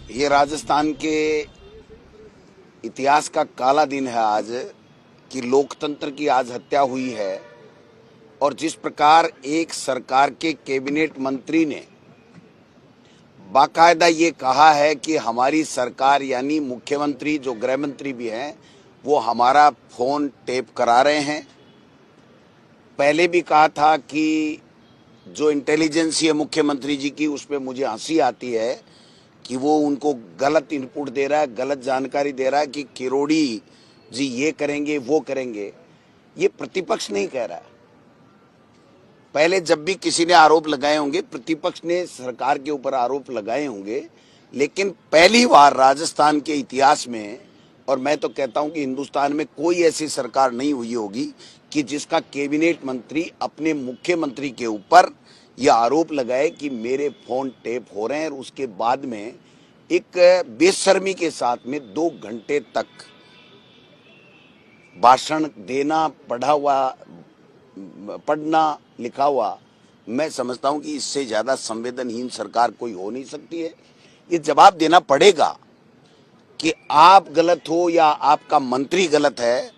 ये राजस्थान के इतिहास का काला दिन है आज कि लोकतंत्र की आज हत्या हुई है। और जिस प्रकार एक सरकार के कैबिनेट मंत्री ने बाकायदा ये कहा है कि हमारी सरकार यानी मुख्यमंत्री जो गृह मंत्री भी हैं वो हमारा फोन टेप करा रहे हैं। पहले भी कहा था कि जो इंटेलिजेंस है मुख्यमंत्री जी की उसमें मुझे हंसी आती है कि वो उनको गलत इनपुट दे रहा है, गलत जानकारी दे रहा है कि किरोड़ी जी ये करेंगे वो करेंगे। ये प्रतिपक्ष नहीं कह रहा है। पहले जब भी किसी ने आरोप लगाए होंगे प्रतिपक्ष ने सरकार के ऊपर आरोप लगाए होंगे, लेकिन पहली बार राजस्थान के इतिहास में और मैं तो कहता हूं कि हिंदुस्तान में कोई ऐसी सरकार नहीं हुई होगी कि जिसका कैबिनेट मंत्री अपने मुख्यमंत्री के ऊपर यह आरोप लगाए कि मेरे फोन टेप हो रहे हैं और उसके बाद में एक बेशर्मी के साथ में 2 घंटे तक भाषण देना, पढ़ना लिखा हुआ। मैं समझता हूं कि इससे ज्यादा संवेदनहीन सरकार कोई हो नहीं सकती है। ये जवाब देना पड़ेगा कि आप गलत हो या आपका मंत्री गलत है।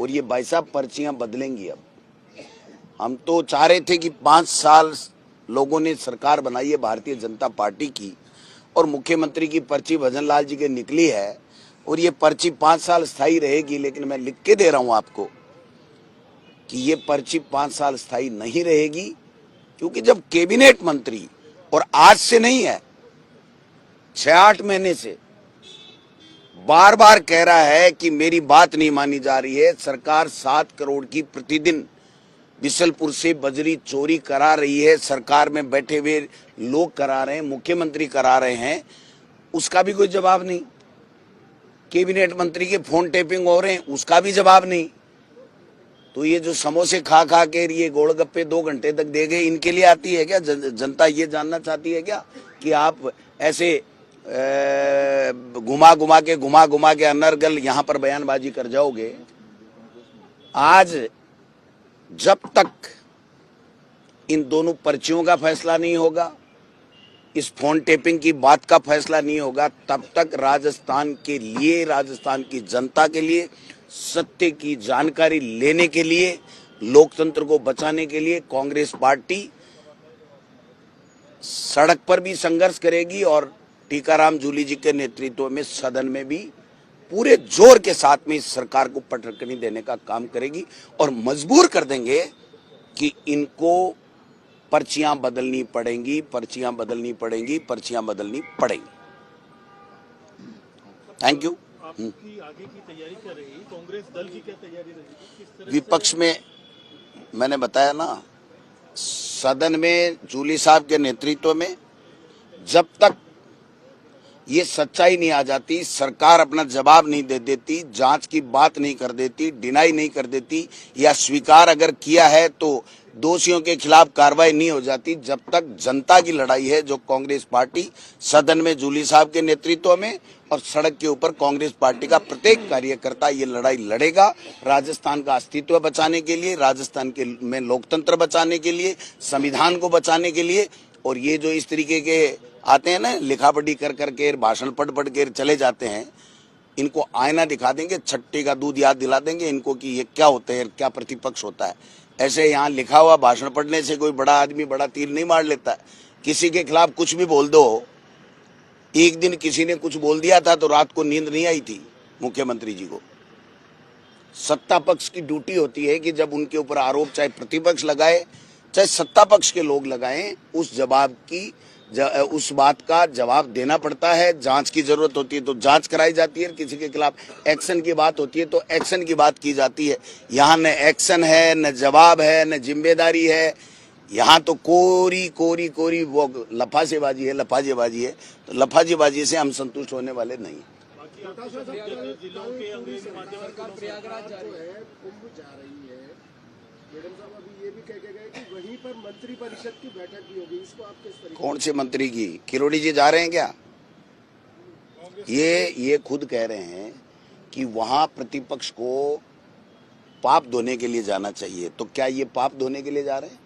और ये भाई साहब पर्चियां बदलेंगी। अब हम तो चाह रहे थे कि 5 साल लोगों ने सरकार बनाई है भारतीय जनता पार्टी की और मुख्यमंत्री की पर्ची भजन लाल जी के निकली है और ये पर्ची 5 साल स्थायी रहेगी, लेकिन मैं लिख के दे रहा हूं आपको कि ये पर्ची 5 साल स्थायी नहीं रहेगी। क्योंकि जब कैबिनेट मंत्री और आज से नहीं है 6-8 महीने से बार बार कह रहा है कि मेरी बात नहीं मानी जा रही है, सरकार 7 करोड़ की प्रतिदिन बिसलपुर से बजरी चोरी करा रही है, सरकार में बैठे हुए लोग करा रहे हैं, मुख्यमंत्री करा रहे हैं, उसका भी कोई जवाब नहीं। कैबिनेट मंत्री के फोन टेपिंग हो रहे हैं, उसका भी जवाब नहीं। तो ये जो समोसे खा खा के ये गोलगप्पे 2 घंटे तक दे गए, इनके लिए आती है क्या? जनता ये जानना चाहती है क्या कि आप ऐसे घुमा घुमा के अनर्गल यहां पर बयानबाजी कर जाओगे? आज जब तक इन दोनों पर्चियों का फैसला नहीं होगा, इस फोन टेपिंग की बात का फैसला नहीं होगा, तब तक राजस्थान के लिए, राजस्थान की जनता के लिए, सत्य की जानकारी लेने के लिए, लोकतंत्र को बचाने के लिए कांग्रेस पार्टी सड़क पर भी संघर्ष करेगी और टीकाराम जूली जी के नेतृत्व में सदन में भी पूरे जोर के साथ में इस सरकार को पटकनी देने का काम करेगी और मजबूर कर देंगे कि इनको पर्चियां बदलनी पड़ेंगी, पर्चियां बदलनी पड़ेंगी, पर्चियां बदलनी पड़ेंगी। Thank you. आपकी आगे की तैयारी क्या रही? कांग्रेस दल की क्या तैयारी रहेगी? किस तरह विपक्ष में मैंने बताया ना, सदन में जूली साहब के नेतृत्व में जब तक ये सच्चाई नहीं आ जाती, सरकार अपना जवाब नहीं दे देती, जांच की बात नहीं कर देती, डिनाई नहीं कर देती या स्वीकार अगर किया है तो दोषियों के खिलाफ कार्रवाई नहीं हो जाती, जब तक जनता की लड़ाई है जो कांग्रेस पार्टी सदन में जूली साहब के नेतृत्व में और सड़क के ऊपर कांग्रेस पार्टी का प्रत्येक कार्यकर्ता ये लड़ाई लड़ेगा राजस्थान का अस्तित्व बचाने के लिए, राजस्थान के में लोकतंत्र बचाने के लिए, संविधान को बचाने के लिए। और ये जो इस तरीके के आते हैं ना, लिखापढ़ी कर करके भाषण पढ़ के चले जाते हैं, इनको आईना दिखा देंगे, छट्टी का दूध याद दिला देंगे इनको कि ये क्या होता है, क्या प्रतिपक्ष होता है। ऐसे यहाँ लिखा हुआ भाषण पढ़ने से कोई बड़ा आदमी बड़ा तीर नहीं मार लेता है। किसी के खिलाफ कुछ भी बोल दो। एक दिन किसी ने कुछ बोल दिया था तो रात को नींद नहीं आई थी मुख्यमंत्री जी को। सत्ता पक्ष की ड्यूटी होती है कि जब उनके ऊपर आरोप चाहे प्रतिपक्ष लगाए चाहे सत्ता पक्ष के लोग लगाएं, उस बात का जवाब देना पड़ता है। जांच की जरूरत होती है तो जांच कराई जाती है, किसी के खिलाफ एक्शन की बात होती है तो एक्शन की बात की जाती है। यहाँ न एक्शन है, न जवाब है, न जिम्मेदारी है। यहाँ तो कोरी वो लफाजीबाजी है। तो लफाजीबाजी से हम संतुष्ट होने वाले नहीं। प्रयागराज जा रही है, कुंभ जा रही है, मैडम साहब अभी ये भी कह के गए कि वहीं पर मंत्री परिषद की बैठक भी होगी, इसको आप किस तरीके? कौन से मंत्री की? किरोड़ी जी जा रहे हैं क्या? ये खुद कह रहे हैं कि वहां प्रतिपक्ष को पाप धोने के लिए जाना चाहिए। तो क्या ये पाप धोने के लिए जा रहे हैं?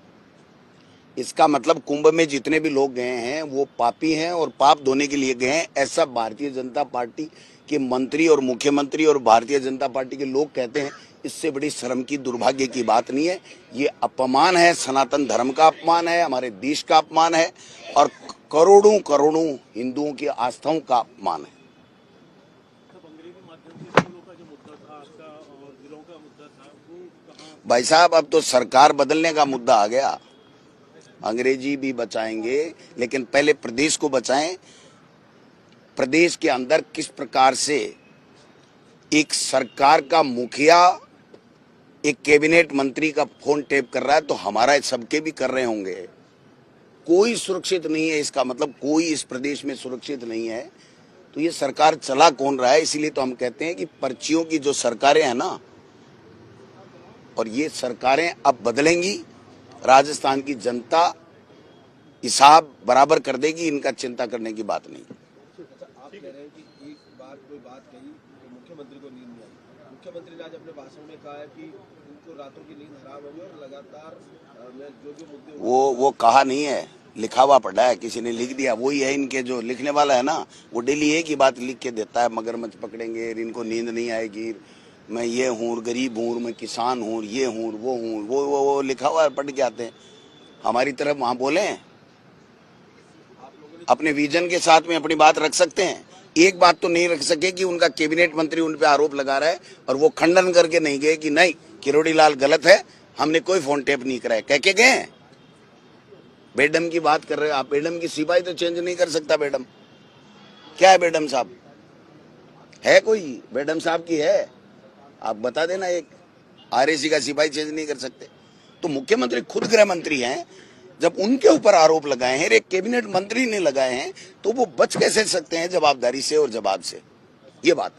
इसका मतलब कुंभ में जितने भी लोग गए हैं वो पापी हैं और पाप धोने के लिए गए हैं, ऐसा भारतीय जनता पार्टी के मंत्री और मुख्यमंत्री और भारतीय जनता पार्टी के लोग कहते हैं। इससे बड़ी शर्म की, दुर्भाग्य की बात नहीं है। ये अपमान है, सनातन धर्म का अपमान है, हमारे देश का अपमान है और करोड़ों करोड़ों हिंदुओं की आस्थाओं का अपमान है। भाई साहब, अब तो सरकार बदलने का मुद्दा आ गया। अंग्रेजी भी बचाएंगे, लेकिन पहले प्रदेश को बचाएं। प्रदेश के अंदर किस प्रकार से एक सरकार का मुखिया एक कैबिनेट मंत्री का फोन टेप कर रहा है, तो हमारा सबके भी कर रहे होंगे। कोई सुरक्षित नहीं है, इसका मतलब कोई इस प्रदेश में सुरक्षित नहीं है। तो ये सरकार चला कौन रहा है? इसीलिए तो हम कहते हैं कि पर्चियों की जो सरकारें हैं ना, और ये सरकारें अब बदलेंगी। राजस्थान की जनता हिसाब बराबर कर देगी, इनका चिंता करने की बात नहीं। अच्छा, आप कह रहे हैं कि एक बार कोई बात कही तो मुख्यमंत्री को नींद नहीं आई। मुख्यमंत्री ने आज अपने भाषण में कहा है कि उनको रातों की नींद हराम होगी और लगातार जो मुद्दे वो कहा नहीं है, लिखा हुआ पड़ा है, किसी ने लिख दिया। वही है, इनके जो लिखने वाला है ना, वो डेली एक ही बात लिख के देता है, मगरमच्छ पकड़ेंगे, इनको नींद नहीं आएगी, मैं ये हूँ, गरीब हूँ, मैं किसान हूँ, ये हूँ, वो हूँ, वो लिखा हुआ पढ़ के आते हैं। हमारी तरफ वहां बोले, अपने विजन के साथ में अपनी बात रख सकते हैं। एक बात तो नहीं रख सके कि उनका कैबिनेट मंत्री उन पे आरोप लगा रहा है और वो खंडन करके नहीं गए कि नहीं, किरोड़ी लाल गलत है, हमने कोई फोन टेप नहीं कराया, कह के गए। बेडम की बात कर रहे हैं आप, बेडम की सिपाही तो चेंज नहीं कर सकता। बेडम क्या है? बेडम साहब है कोई? बेडम साहब की है, आप बता देना। एक आरएसी का सिपाही चेंज नहीं कर सकते। तो मुख्यमंत्री खुद गृह मंत्री हैं, जब उनके ऊपर आरोप लगाए हैं, एक कैबिनेट मंत्री ने लगाए हैं, तो वो बच कैसे सकते हैं जवाबदारी से और जवाब से? ये बात